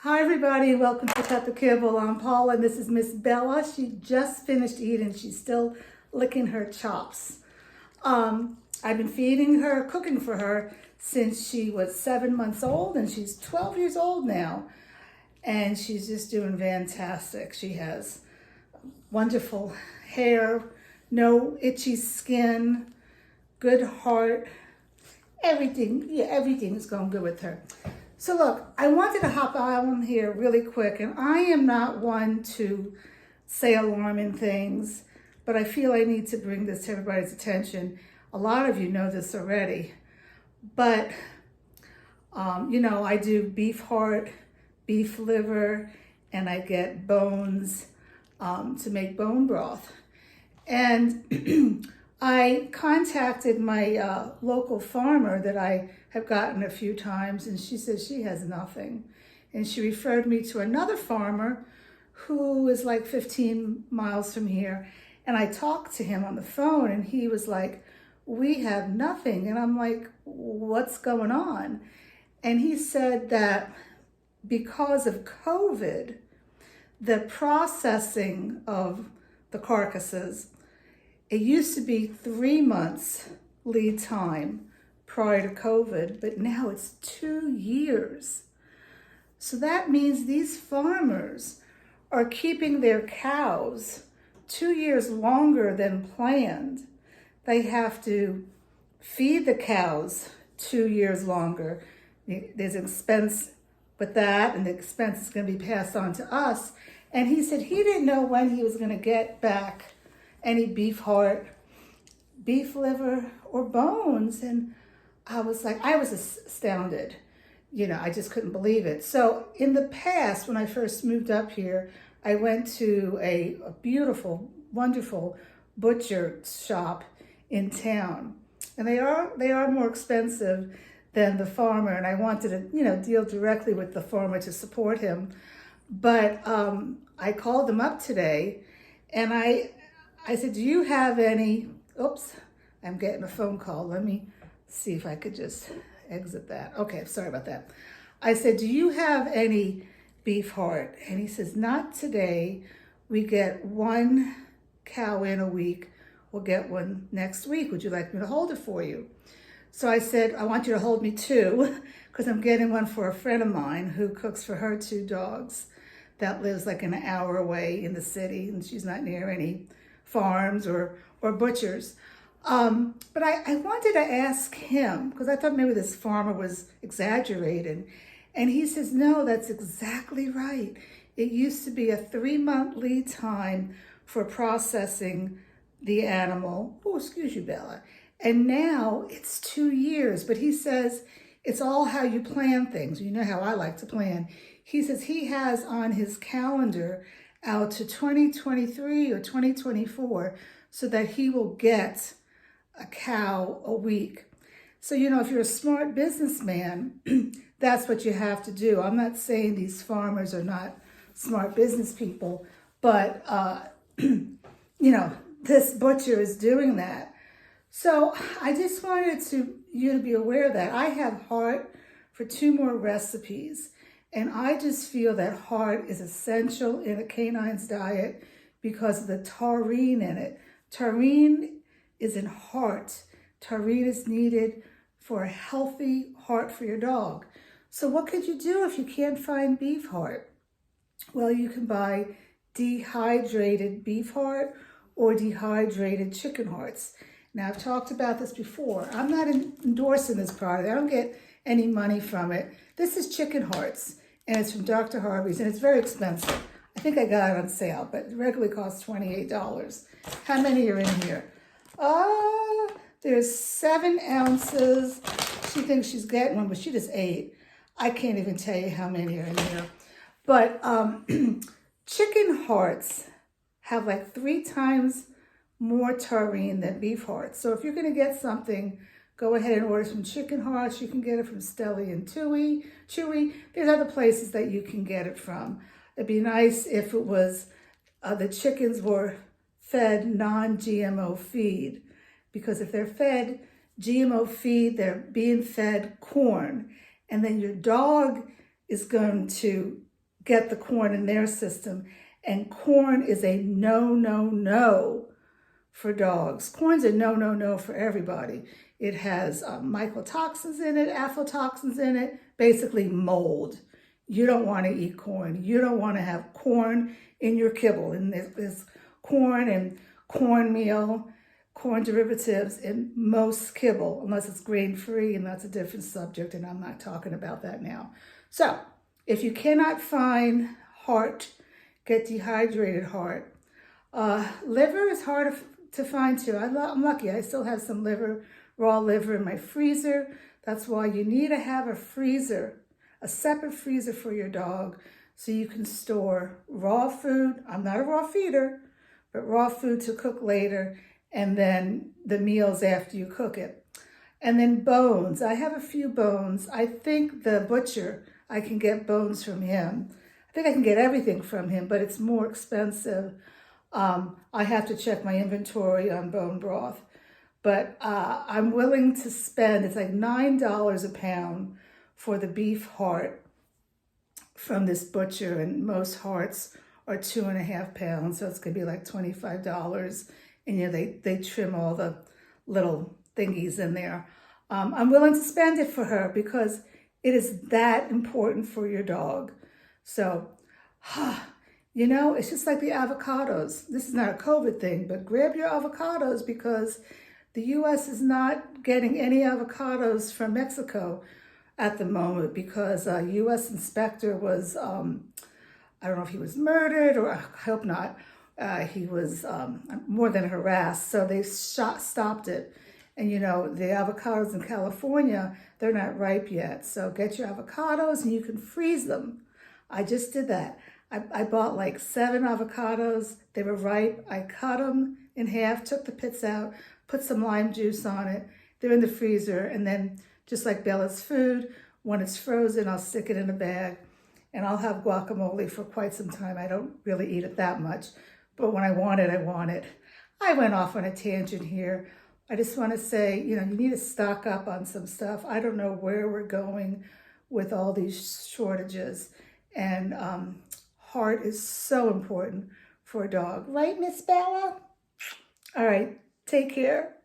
Hi everybody, welcome to Cut the Kibble. I'm Paula and this is Miss Bella. She just finished eating. She's still licking her chops. I've been feeding her, cooking for her since she was 7 months old, and she's 12 years old now. And she's just doing fantastic. She has wonderful hair, no itchy skin, good heart, everything is going good with her. So look, I wanted to hop on here really quick, and I am not one to say alarming things, but I feel I need to bring this to everybody's attention. A lot of you know this already, but I do beef heart, beef liver, and I get bones to make bone broth. And I contacted my local farmer that I have gotten a few times, and she says she has nothing. And she referred me to another farmer who is like 15 miles from here. And I talked to him on the phone, and he was like, "We have nothing." And I'm like, "What's going on?" And he said that because of COVID, the processing of the carcasses, it used to be 3 months lead time prior to COVID, but now it's 2 years. So that means these farmers are keeping their cows 2 years longer than planned. They have to feed the cows 2 years longer. There's expense with that, and the expense is going to be passed on to us. And he said he didn't know when he was going to get back any beef heart, beef liver, or bones. And I was astounded. I just couldn't believe it. So in the past, when I first moved up here, I went to a beautiful, wonderful butcher shop in town. And they are more expensive than the farmer. And I wanted to, deal directly with the farmer to support him. But I called them up today, and I said, "Do you have any," oops, I'm getting a phone call. Let me see if I could just exit that. Okay, sorry about that. I said, "Do you have any beef heart?" And he says, "Not today. We get one cow in a week. We'll get one next week. Would you like me to hold it for you?" So I said, "I want you to hold me two, because I'm getting one for a friend of mine who cooks for her 2 dogs that lives like an hour away in the city, and she's not near any farms or butchers." But I wanted to ask him, because I thought maybe this farmer was exaggerating. And he says, "No, that's exactly right. It used to be a 3-month lead time for processing the animal." Oh, excuse you, Bella. "And now it's 2 years." But he says it's all how you plan things. You know how I like to plan. He says he has on his calendar out to 2023 or 2024 so that he will get a cow a week. So, if you're a smart businessman, that's what you have to do. I'm not saying these farmers are not smart business people, but, this butcher is doing that. So I just wanted you to be aware of that. I have heart for 2 more recipes, and I just feel that heart is essential in a canine's diet because of the taurine in it. Taurine is in heart. Taurine is needed for a healthy heart for your dog. So what could you do if you can't find beef heart? Well, you can buy dehydrated beef heart or dehydrated chicken hearts. Now, I've talked about this before. I'm not endorsing this product. I don't get any money from it. This is chicken hearts, and it's from Dr. Harvey's, and it's very expensive. I think I got it on sale, but it regularly costs $28. How many are in here? There's 7 ounces. She thinks she's getting one, but she just ate. I can't even tell you how many are in here. But chicken hearts have like 3 times more taurine than beef hearts. So if you're going to get something, go ahead and order some chicken hearts. You can get it from Stelly and Chewy. There's other places that you can get it from. It'd be nice if it was the chickens were fed non-GMO feed, because if they're fed GMO feed, they're being fed corn, and then your dog is going to get the corn in their system. And corn is a no, no, no for dogs. Corn's a no, no, no for everybody. It has mycotoxins in it, aflatoxins in it, basically mold. You don't want to eat corn. You don't want to have corn in your kibble. And there's corn and cornmeal, corn derivatives in most kibble, unless it's grain-free, and that's a different subject, and I'm not talking about that now. So if you cannot find heart, get dehydrated heart. Liver is hard to find too. I'm lucky. I still have some liver, raw liver in my freezer. That's why you need to have a freezer, a separate freezer for your dog, so you can store raw food. I'm not a raw feeder, but raw food to cook later, and then the meals after you cook it. And then bones. I have a few bones. I think the butcher, I can get bones from him. I think I can get everything from him, but it's more expensive. I have to check my inventory on bone broth. But I'm willing to spend, it's like $9 a pound for the beef heart from this butcher, and most hearts are 2.5 pounds, so it's gonna be like $25. And you know, they trim all the little thingies in there. I'm willing to spend it for her because it is that important for your dog. So, you know, it's just like the avocados. This is not a COVID thing, but grab your avocados, because the U.S. is not getting any avocados from Mexico at the moment, because a U.S. inspector was, I don't know if he was murdered, or I hope not. He was more than harassed, so they stopped it. And you know, the avocados in California, they're not ripe yet. So get your avocados and you can freeze them. I just did that. I bought like 7 avocados. They were ripe. I cut them in half, took the pits out, put some lime juice on it. They're in the freezer. And then just like Bella's food, when it's frozen, I'll stick it in a bag, and I'll have guacamole for quite some time. I don't really eat it that much, but when I want it, I want it. I went off on a tangent here. I just want to say, you know, you need to stock up on some stuff. I don't know where we're going with all these shortages. And heart is so important for a dog. Right, Miss Bella? All right, take care.